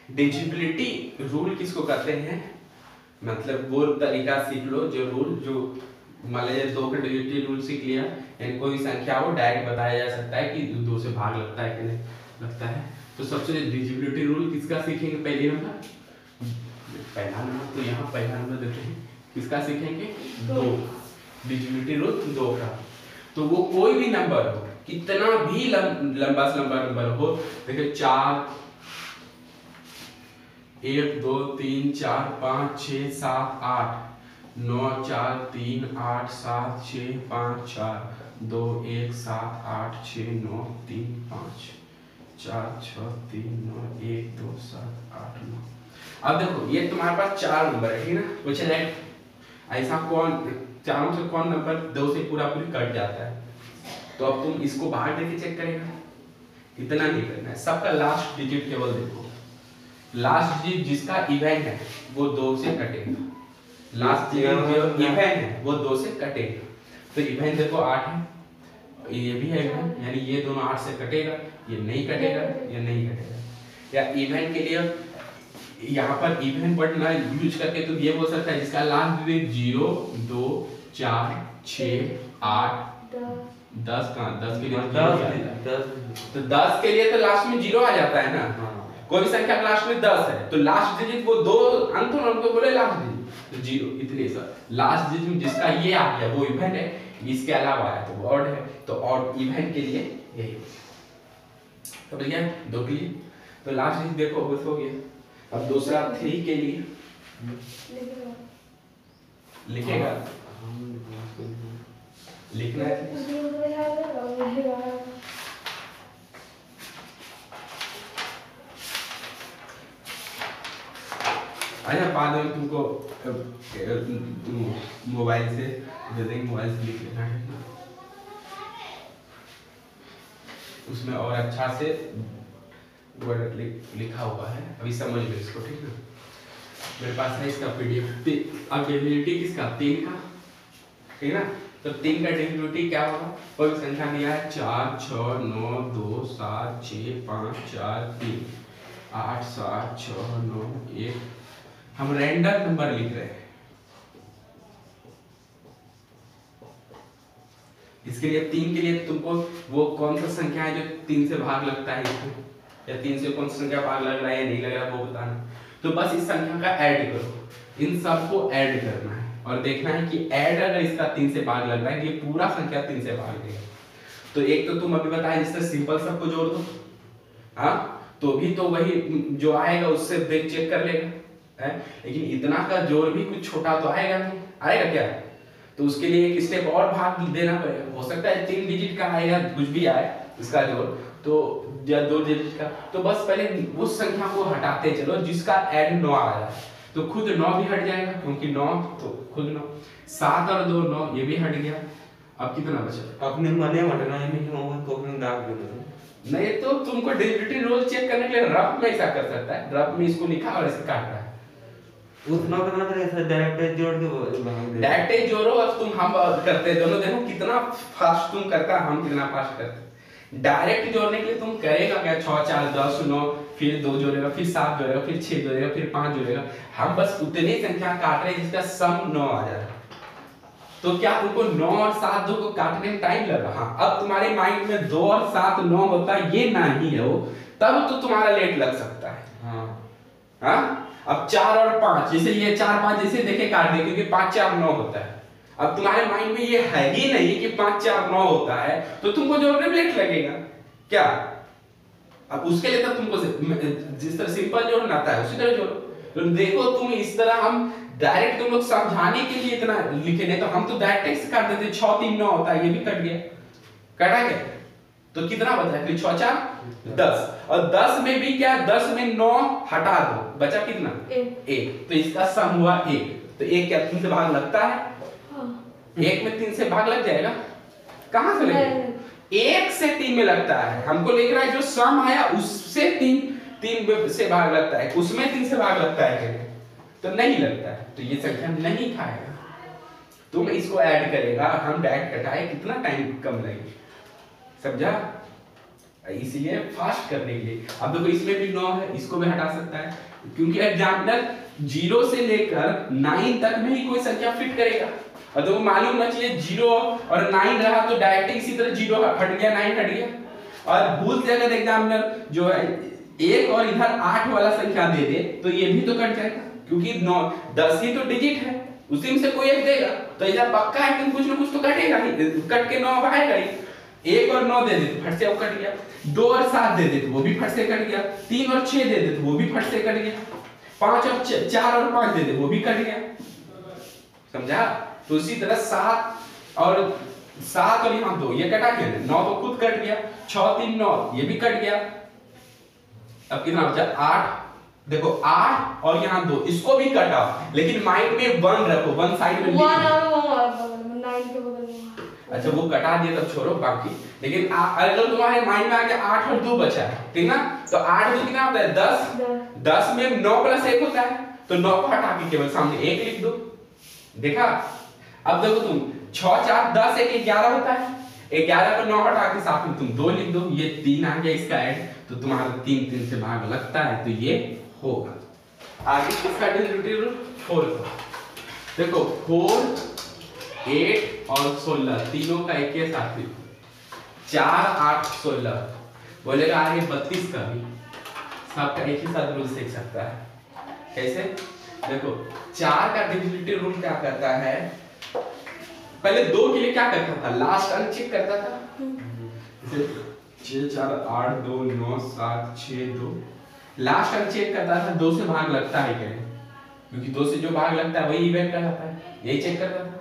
डिजिबिलिटी rule किसको कहते हैं, मतलब वो तरीका सीख लो जो रूल जो मान लीजिए 2 का डिजिबिलिटी रूल सीख लिया, यानी कोई संख्या हो डायरेक्ट बताया जा सकता है कि 2 से भाग लगता है कि नहीं लगता है। तो सबसे डिजिबिलिटी रूल किसका सीखेंगे, पहला नंबर तो यहाँ पहला नंबर देते हैं, किसका सीखेंगे 2, डिजिबिलिटी रूल 2 का। तो वो कोई भी नंबर हो, कितना भी लंबा से लंबा नंबर हो, देखिए 4 1 2 3 4 5 6 7 8 9 4 3 8 7 6 5 4 2 1 7 8 6 9 3 5 4 6 3 9 1 2 7 8 9। अब देखो ये तुम्हारे पास 4 नंबर है, ठीक है ना, पूछा जाए ऐसा कौन चारों से कौन नंबर 2 से पूरा पूरी कट जाता है। तो अब तुम इसको बाहर देके चेक करेगा, इतना नहीं करना है, सबका लास्ट डिजिट केवल देखो, लास्ट डिजिट जिसका इवन है वो 2 से कटेगा, लास्ट डिजिट जो इवन है वो 2 से कटेगा। तो इवन देखो 8 है, ये भी है इवन, यानी ये दोनों 8 से कटेगा, ये नहीं कटेगा, ये नहीं कटेगा। या इवन के लिए यहाँ पर इवन वर्ड ना यूज करके तुम ये बोल सकता है जिसका लास्ट डिजिट 0 2 4 6 8 10 कहाँ 10 के लिए 10 तो 10 के लिए तो लास्ट में 0 आ जाता है ना, कोई भी संख्या लास्ट में 10 है तो लास्ट डिजिट वो 2 अंत होना उनको बोले लास्ट डिजिट तो 0 इतने सा लास्ट डिजिट में जिसका ये आ गया वो इवन है, इसके अलावा आया तो वो ऑड है, तो ऑड इवन के लिए यही तो भैया 2 के लिए तो लास्ट डिजिट देखो बस हो गया। अब दूसरा 3 के लिए लिखेगा, लिखना है अच्छा बाद में तुमको मोबाइल से दे देंगे, मोबाइल से लिख लेना है उसमें और अच्छा से वर्ड लिखा हुआ है, अभी समझ लो इसको, ठीक है। मेरे पास है इसका पीडीएफ। अब डिविजिबिलिटी किसका 3 का, ठीक है ना, तो 3 का डिविजिबिलिटी क्या होगा, कोई संख्या दिया है 4 6 9 2 7 6 5 4 3 8 7 6 9 1, हम रैंडम नंबर लिख रहे हैं। इसके लिए 3 के लिए तुमको वो कौन सा संख्या है जो 3 से भाग लगता है इसको, या 3 से कौन सा संख्या भाग लग रहा है या नहीं लग रहा है वो बताना। तो बस इस संख्या का ऐड करो, इन सबको ऐड करना है और देखना है कि ऐड अगर इसका 3 से भाग लग रहा है, ये पूरा संख्या 3 से भाग देगा। तो एक तो तुम अभी बताया जिससे सिंपल सबको जोड़ दो, हाँ तो भी तो वही जो आएगा उससे देख चेक कर लेगा है, लेकिन इतना का जोड़ भी कुछ छोटा तो आएगा नहीं, आएगा क्या, तो उसके लिए एक स्टेप और भाग देना पड़ेगा। हो सकता है 3 डिजिट का आएगा, कुछ भी आए इसका जोड़, तो या 2 डिजिट का, तो बस पहले उस संख्या को हटाते चलो जिसका ऐड 9 आ रहा है, तो खुद 9 भी हट जाएगा क्योंकि 9 तो खुद 9, 7 और 2 9 ये भी हट गया। अब कितना बचा, अपने मने हटना है नहीं होगा तो अपने दाग देना नहीं, तो तुमको डिजिबिलिटी रूल चेक करने के लिए रफ में ऐसा कर सकता है, रफ में इसको लिखा और इसे काटा है, उतना करना पड़ेगा ऐसा डायरेक्ट जोड़ के डायरेक्ट जोड़ो। अब तुम हम करते हैं दोनों, देखो कितना फास्ट तुम करता है, हम कितना फास्ट करते हैं। डायरेक्ट जोड़ने के लिए तुम करेगा क्या 6 4 10 9 फिर 2 जोड़ेगा, फिर 7 जोड़ेगा, फिर 6 जोड़ेगा, फिर 5 जोड़ेगा। हम बस उतनी संख्या काट रहे हैं जिसका सम 9 आ जाए, तो क्या तुमको 9 और 7 2 को काटने में टाइम लगा। हाँ अब तुम्हारे माइंड में 2 और 7 9 होता है, ये नहीं है वो, तब तो तुम्हारा लेट लग सकता है। हाँ अब 4 और 5 जैसे ये 4 5 जैसे देखे काट दे क्योंकि 5 4 9 होता है। अब तुम्हारे माइंड में ये है ही नहीं कि 5 4 9 होता है, तो तुमको जोड़ने में लेट लगेगा क्या। अब उसके लिए तो तुमको जिस तरह सिंपल जोड़ना आता है उसी तरह जोड़ो। तो देखो तुम इस तरह हम डायरेक्ट तुम लोग समझाने के लिए इतना लिखे नहीं, तो हम तो डायरेक्ट से काट देते 6 3 9 होता है, ये भी कट गया, कटा गया, तो कितना बचा फिर 6 4 10, और 10 में भी क्या 10 में 9 हटा दो, बचा कितना 1, तो इसका सम हुआ 1, तो 1 क्या 3 से भाग लगता है, 1 में 3 से भाग लग जाएगा, कहां से लगेगा 1 से 3 में लगता है। हमको लिख रहा है जो सम आया उससे 3 से भाग लगता है, उसमें 3 से भाग लगता है तो नहीं लगता है, तो ये संख्या नहीं खाएगा। तुम इसको ऐड करेगा, हम डायरेक्ट कटाए कितना टाइम कम लगेगा, समझा। इसलिए फास्ट करने के लिए। अब देखो इसमें भी 9 है, इसको भी हटा सकता है, क्योंकि एग्जामिनर 0 से लेकर 9 तक में ही कोई संख्या फिट करेगा। और तो मालूम होना चाहिए 0 और 9 रहा तो डायरेक्ट इसी तरह 0 हट गया, 9 हट गया। और भूल से अगर एग्जामिनर जो है 1 और इधर 8 वाला संख्या दे दे तो ये भी तो कट जाएगा, क्योंकि 9 10 ही तो डिजिट है, उसी में से कोई एक देगा तो इधर पक्का है कि कुछ ना कुछ तो कटेगा ही, कट के 9 आएगा ही। 1 और 9 दे दे तो फट से वो कट गया, 2 और 7 दे दे तो वो भी फट से कट गया, 3 और 6 दे दे तो वो भी फट से कट गया, 5 और 4 और 5 दे दे वो भी कट गया। समझा? तो उसी तरह 7 और यहाँ 2 ये कटा गया, 9 तो खुद कट गया, 6 3 9 ये भी कट गया। अब कितना बचा? 8। देखो 8 और यहाँ 2 इसको भी कटा, लेकिन माइंड में 1 रखो, 1 साइड में लिख दो। 9 के बगल में। अच्छा वो कटा दिया तब छोड़ो बाकी, लेकिन अगर तुम्हारे माइंड में आ गया 8 और 2 बचा है, ठीक ना? तो 8 2 कितना होता है? 10। 10 में 9 प्लस 1 होता है, तो 9 को हटा के केवल सामने 1 लिख दो। देखा? अब देखो तुम 6 4 10 1 11 होता है, 11 को 9 हटा के साथ में तुम 2 लिख दो, ये 3 आ गया इसका ऐड, तो तुम्हारा 3 3 से भाग लगता है, तो ये होगा। आगे किसका डिजिटल रूल? 4 का। देखो 4 8 और 16 तीनों का एक ही साथ लिखो, 4 8 16 बोलेगा आगे 32 का भी सबका एक ही साथ रूल सीख सकता है। कैसे? देखो 4 का डिविजिबिलिटी रूल क्या करता है? पहले 2 के लिए क्या करता था? लास्ट अंक चेक करता था, जैसे 6 4 8 2 9 7 6 2 लास्ट अंक चेक करता था 2 से भाग लगता है क्या, क्योंकि 2 से जो भाग लगता है वही इवेंट कहलाता है, यही चेक करता था।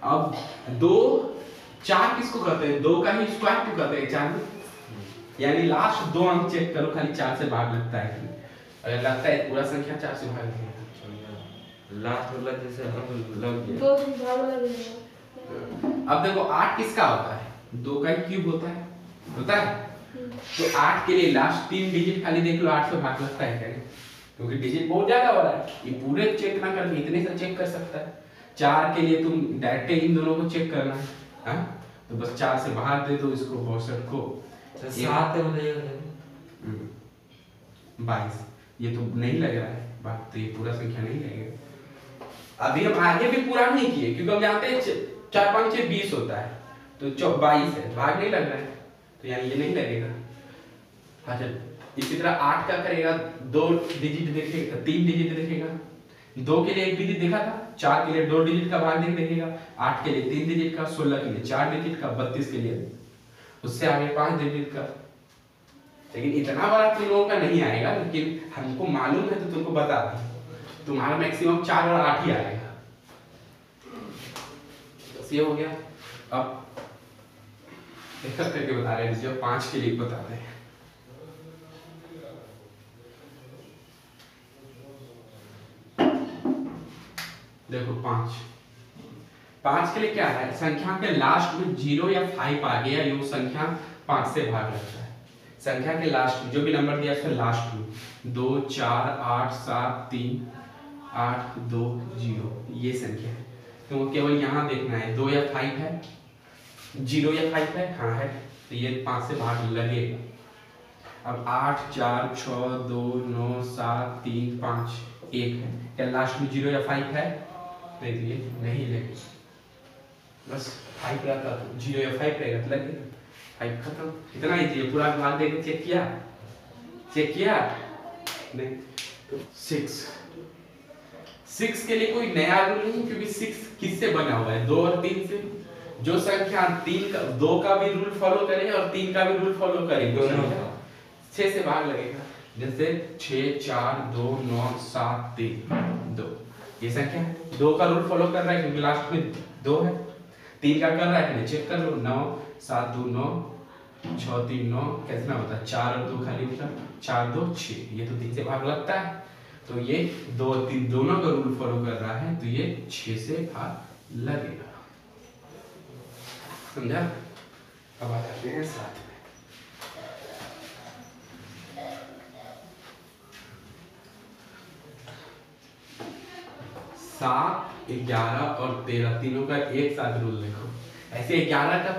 अब 2 4 किसको कहते हैं? 2 का ही स्क्वायर को कहते हैं 4 में, यानी लास्ट 2 अंक चेक करो खाली 4 से भाग लगता है कि नहीं। अगर लगता है पूरा संख्या 4 से भाग लगेगा, लास्ट वाला जैसे लग गया 2 से भाग लगेगा। अब देखो 8 किसका होता है? 2 का ही क्यूब होता है। तो 8 के लिए लास्ट 3 डिजिट खाली देख लो, 8 से भाग लगता है क्या? क्योंकि डिजिट बहुत ज्यादा हो रहा है, ये पूरे चेक ना करके इतने से चेक कर सकता है। 4 के लिए तुम डायरेक्ट इन दोनों को चेक करना है, हाँ? तो बस 4 से भाग दे दो इसको, 62 को 7 है मतलब 22। ये तो नहीं लग रहा है बात, तो ये पूरा संख्या नहीं लगेगा। अभी हम आगे भी पूरा नहीं किए, क्योंकि हम जानते हैं 4 5 6 20 होता है, तो 22 है, भाग नहीं लग रहा है, तो यानी ये नहीं लगेगा। अच्छा इसी तरह 8 का करेगा, 2 डिजिट देखेगा, 3 डिजिट देखेगा, 2 के लिए 1 डिजिट देखा था, 4 के लिए 2 डिजिट का भाग देखेगा, 8 के लिए 3 डिजिट का, 16 के लिए 4 डिजिट का, 32 के लिए उससे आगे 5 डिजिट का। लेकिन इतना बड़ा तुम लोगों का नहीं आएगा, लेकिन हमको मालूम है तो तुमको बता दें, तुम्हारा मैक्सिमम 4 और 8 ही आएगा। बस ये हो गया। अब एक करके बता रहे हैं, जो 5 के लिए बता रहे हैं। देखो 5 के लिए क्या है? संख्या के लास्ट में 0 या 5 आ गया, ये वो संख्या 5 से भाग लगता है। संख्या के लास्ट में जो भी नंबर दिया उसके लास्ट में 2 4 8 7 3 8 2 0 ये संख्या है, तो केवल यहाँ देखना है 2 या 5 है, 0 या 5 है, हाँ है, तो ये 5 से भाग लगेगा। अब 8 4 6 2 9 7 3 5 1 है, क्या लास्ट में 0 या 5 है? नहीं, तो ये नहीं लगेगा, बस 5 रहता तो 0 या 5 रहेगा तो लगेगा, 5 खत्म। इतना ही पूरा भाग देके चेक किया नहीं। तो 6 के लिए कोई नया रूल नहीं, क्योंकि 6 किससे बना हुआ है? 2 और 3 से। जो संख्या 2 का भी रूल फॉलो करे और 3 का भी रूल फॉलो करे, दोनों 6 से भाग लगेगा। जैसे 6 4 2 9 7 3 2 ये संख्या है, 2 का रूल फॉलो कर रहा है क्योंकि लास्ट में 2 है, 3 का कर रहा है, चेक कर लो 9 7 2 9 6 3 9 कितना होता है? 4 और 2 खाली होता है, 4 2 6, ये तो 3 से भाग लगता है, तो ये 2 3 दोनों का रूल फॉलो कर रहा है, तो ये 6 से भाग लगेगा। समझा? अब आ जाते हैं 7 में। 7 11 और 13 तीनों का एक साथ रूल लिखो। ऐसे 11 का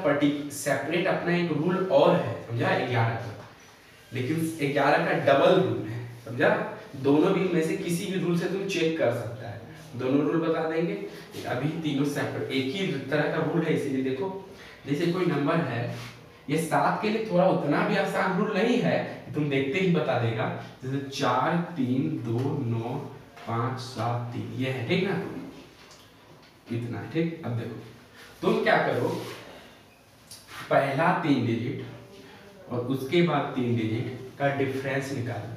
सेपरेट अपना एक रूल और है, समझा? 11 का लेकिन 11 का डबल रूल है, समझा? दोनों भी में से किसी भी रूल से तुम चेक कर सकता है। दोनों रूल बता देंगे। अभी तीनों सेपरेट एक ही तरह का रूल है, इसीलिए देखो जैसे कोई नंबर है, ये 7 के लिए थोड़ा उतना भी आसान रूल नहीं है, तुम देखते ही बता देगा। जैसे 4 3 2 9 5 7 3 ये है, ठीक ना? इतना है, ठीक। अब देखो तुम क्या करो, पहला 3 डिजिट और उसके बाद 3 डिजिट का डिफरेंस निकालो।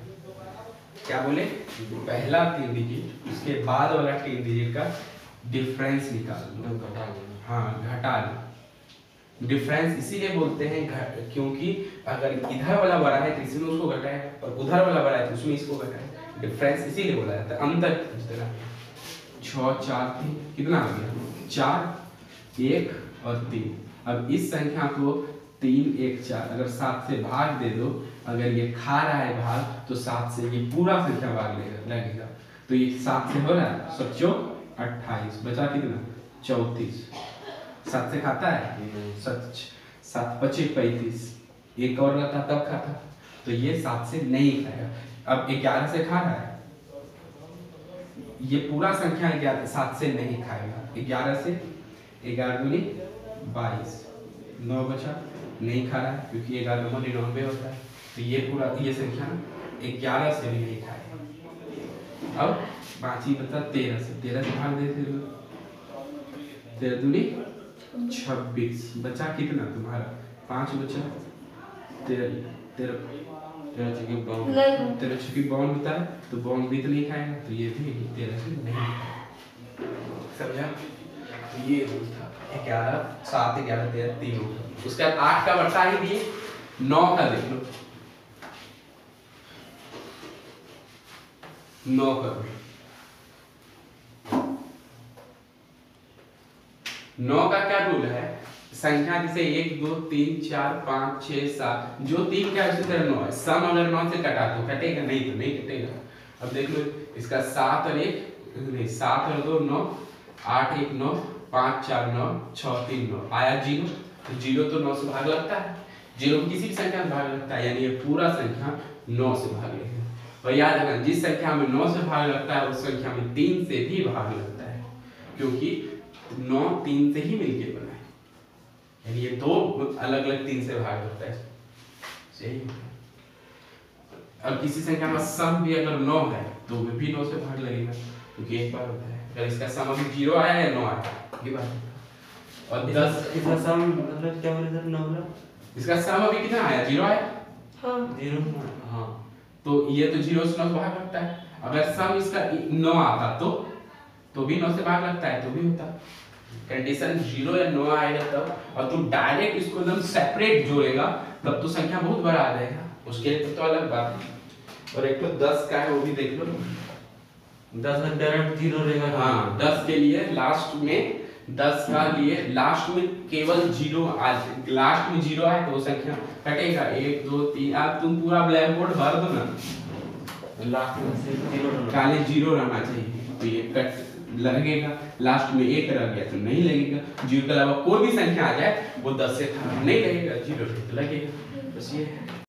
क्या बोले? पहला 3 डिजिट उसके बाद वाला 3 डिजिट का डिफरेंस निकाल लो। हाँ, घटा लो। डिफरेंस इसीलिए बोलते हैं क्योंकि अगर इधर वाला बड़ा है तो इसमें उसको घटाए और उधर वाला बड़ा है तो उसमें इसको घटाए। डिफरेंस इसीलिए बोला जाता है। अंतर जितना 6 4 3 कितना आ गया? 4 1 और 3। अब इस संख्या को 3 1 4 अगर 7 से भाग दे दो, अगर ये खा रहा है भाग तो 7 से ये पूरा संख्या भाग लगेगा। तो ये 7 से हो रहा है 28, बचा कितना? 34। 7 से खाता है? 7 5 35, एक और रहता तब खाता, तो ये 7 से नहीं खाएगा। अब 11 से खा रहा है, ये पूरा संख्या 11 7 से नहीं खाएगा। 11 से 11 दूनी 22, 9 बचा, नहीं खा रहा है क्योंकि 11 9 99 होता है, तो ये पूरा ये संख्या 11 से भी नहीं खाएगा। अब बाकी बता 13 से, 13 से भाग देते हो, 13 दूनी 26, बचा कितना तुम्हारा? 5 बचा, 13 छुकी 52 होता है, तो 52 भी तो नहीं खाएगा, तो ये भी 13 से नहीं खाएगा। समझा? तो ये रूल था 11 7 11 13 3 होगा। उसके बाद 8 का बता ही दिए, 9 का देख लो। 9 करो, 9 का क्या रूल है? संख्या जैसे 1 2 3 4 5 6 7, जो 3 क्या उसी तरह 9 है। सम अगर 9 से कटा तो कटेगा, नहीं तो नहीं कटेगा। अब देख लो इसका 7 और 1 नहीं, 7 और 2 9, 8 1 9, 5 4 9, 6 3 9 आया 0। तो 0 तो 9 से भाग लगता है, 0 किसी भी संख्या से भाग लगता है, यानी ये पूरा संख्या 9 से भाग लेगा। और याद रखना, जिस संख्या में 9 से भाग लगता है उस संख्या में 3 से भी भाग लगता है, क्योंकि 9 3 से ही मिलके बना है, यानी ये दो अलग अलग 3 से भाग लगता है। सही। अब किसी संख्या में सम भी अगर 9 है तो वो भी 9 से भाग लगेगा, क्योंकि एक बार होता है। अगर इसका सम अभी 0 आया है 9 आया, ये बात है। और 10 इसका सम मतलब क्या बोले सर? 9 वाला इसका सम अभी कितना आया? 0 आया। हाँ 0। हाँ, तो ये तो 0 से 9 से भाग लगता है। अगर सम इसका 9 आता तो भी 9 से भाग लगता है, तो भी होता। कंडीशन 0 या 9 आएगा तब, और तुम डायरेक्ट इसको एकदम सेपरेट जोड़ेगा तब तो संख्या बहुत बड़ा आ जाएगा, उसके लिए तो अलग बात है। और एक तो 10 का है, वो भी देख लो। 10 का डायरेक्ट 0 रहेगा। हाँ, 10 के लिए लास्ट में 10 का लिए लास्ट में केवल 0 आ, लास्ट में 0 आए तो वो संख्या कटेगा। 1 2 3, अब तुम पूरा ब्लैक बोर्ड भर दो ना, लास्ट में से 0 खाली 0 रहना चाहिए, तो ये कट लगेगा। लास्ट में 1 रह गया तो नहीं लगेगा। 0 के अलावा कोई भी संख्या आ जाए वो 10 से नहीं लगेगा, 0 लगेगा। बस ये है।